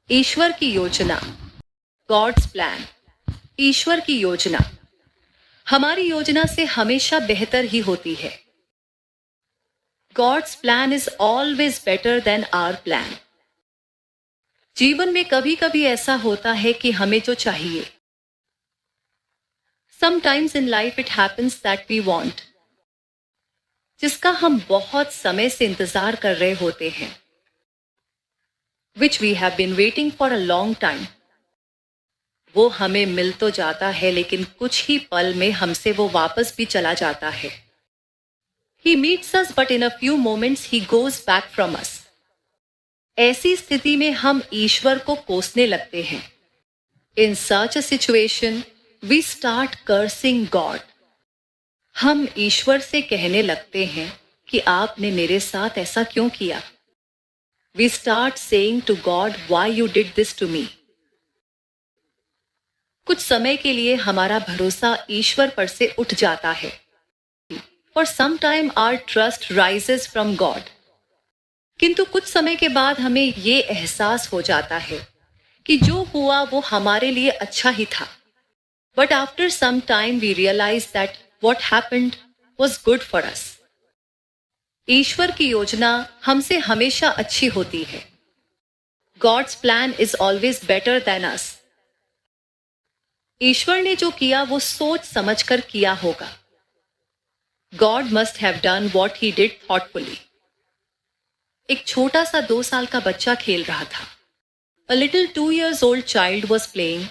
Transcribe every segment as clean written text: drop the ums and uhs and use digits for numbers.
ईश्वर की योजना, God's plan. ईश्वर की योजना हमारी योजना से हमेशा बेहतर ही होती है। God's plan is always better than our plan. जीवन में कभी कभी ऐसा होता है कि हमें जो चाहिए, sometimes in life it happens that we want, जिसका हम बहुत समय से इंतजार कर रहे होते हैं, which we have been waiting for a long time, वो हमें मिल तो जाता है लेकिन कुछ ही पल में हमसे वो वापस भी चला जाता है। He meets us but in a few moments he goes back from us. ऐसी स्थिति में हम ईश्वर को कोसने लगते हैं। In such a situation, we start cursing God. हम ईश्वर से कहने लगते हैं कि आपने मेरे साथ ऐसा क्यों किया? We start saying to God, why you did this to me? कुछ समय के लिए हमारा भरोसा ईश्वर पर से उठ जाता है। For some time our trust rises from God. किंतु कुछ समय के बाद हमें ये एहसास हो जाता है कि जो हुआ वो हमारे लिए अच्छा ही था। But after some time we realize that what happened was good for us. ईश्वर की योजना हमसे हमेशा अच्छी होती है। God's plan is always better than us. ईश्वर ने जो किया वो सोच समझकर किया होगा। God must have done what he did thoughtfully. एक छोटा सा 2 साल का बच्चा खेल रहा था। A little 2 years old child was playing.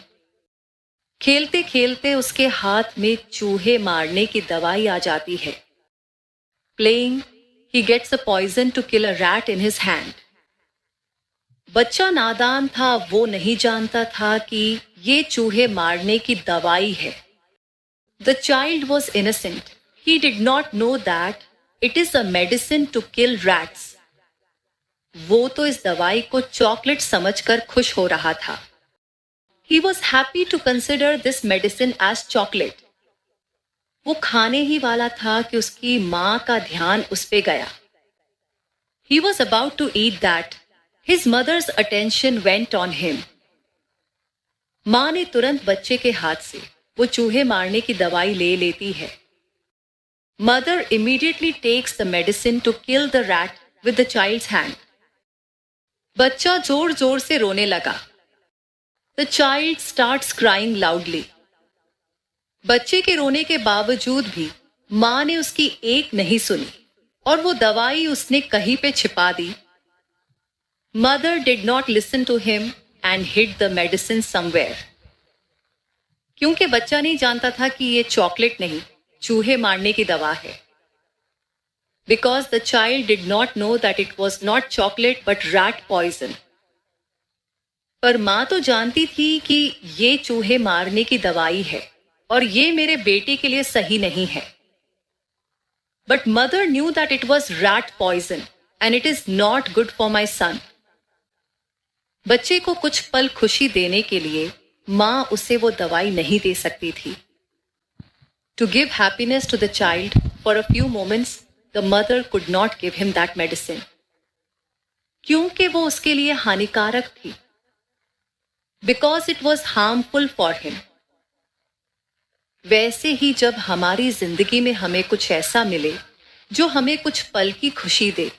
खेलते खेलते उसके हाथ में चूहे मारने की दवाई आ जाती है। Playing, he gets a poison to kill a rat in his hand. बच्चा नादान था, वो नहीं जानता था कि ये चूहे मारने की दवाई है। The child was innocent. He did not know that it is a medicine to kill rats. वो तो इस दवाई को चॉकलेट समझकर खुश हो रहा था। He was happy to consider this medicine as chocolate. वो खाने ही वाला था कि उसकी माँ का ध्यान उस पे गया। He was about to eat that. His mother's attention went on him. माँ ने तुरंत बच्चे के हाथ से वो चूहे मारने की दवाई ले लेती है। Mother immediately takes the medicine to kill the rat with the child's hand. बच्चा जोर जोर से रोने लगा। The child starts crying loudly. बच्चे के रोने के बावजूद भी माँ ने उसकी एक नहीं सुनी और वो दवाई उसने कहीं पे छिपा दी। Mother did not listen to him and hid the medicine somewhere. क्योंकि बच्चा नहीं जानता था कि ये चॉकलेट नहीं, चूहे मारने की दवा है। Because the child did not know that it was not chocolate but rat poison. पर माँ तो जानती थी कि ये चूहे मारने की दवाई है और ये मेरे बेटे के लिए सही नहीं है। But mother knew that it was rat poison and it is not good for my son. बच्चे को कुछ पल खुशी देने के लिए माँ उसे वो दवाई नहीं दे सकती थी। To give happiness to the child for a few moments, the mother could not give him that medicine. क्योंकि वो उसके लिए हानिकारक थी। Because it was harmful for him. वैसे ही जब हमारी जिंदगी में हमें कुछ ऐसा मिले जो हमें कुछ पल की खुशी दे।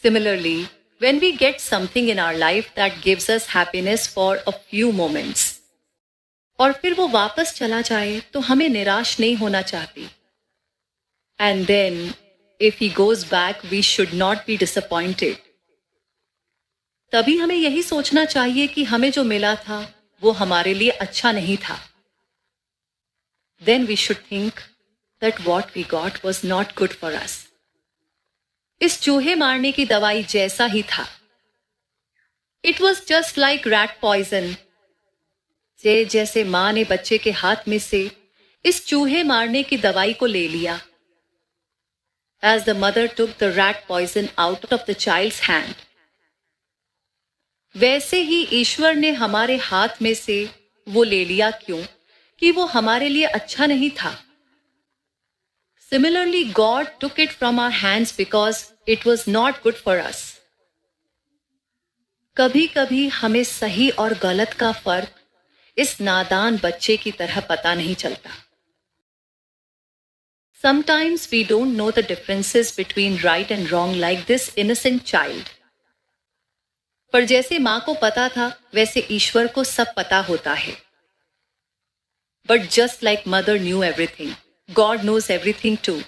Similarly, when we get something in our life that gives us happiness for a few moments, और फिर वो वापस चला जाए तो हमें निराश नहीं होना चाहती। And then, if he goes back, we should not be disappointed. तभी हमें यही सोचना चाहिए कि हमें जो मिला था वो हमारे लिए अच्छा नहीं था। Then we should think that what we got was not good for us. इस चूहे मारने की दवाई जैसा ही था। It was just like rat poison. जैसे माँ ने बच्चे के हाथ में से इस चूहे मारने की दवाई को ले लिया। As the mother took the rat poison out of the child's hand. वैसे ही ईश्वर ने हमारे हाथ में से वो ले लिया क्यों? कि वो हमारे लिए अच्छा नहीं था। Similarly, God took it from our hands because it was not good for us. कभी कभी हमें सही और गलत का फर्क इस नादान बच्चे की तरह पता नहीं चलता. Sometimes we don't know the differences between right and wrong like this innocent child. पर जैसे मां को पता था वैसे ईश्वर को सब पता होता है. But just like mother knew everything, God knows everything too.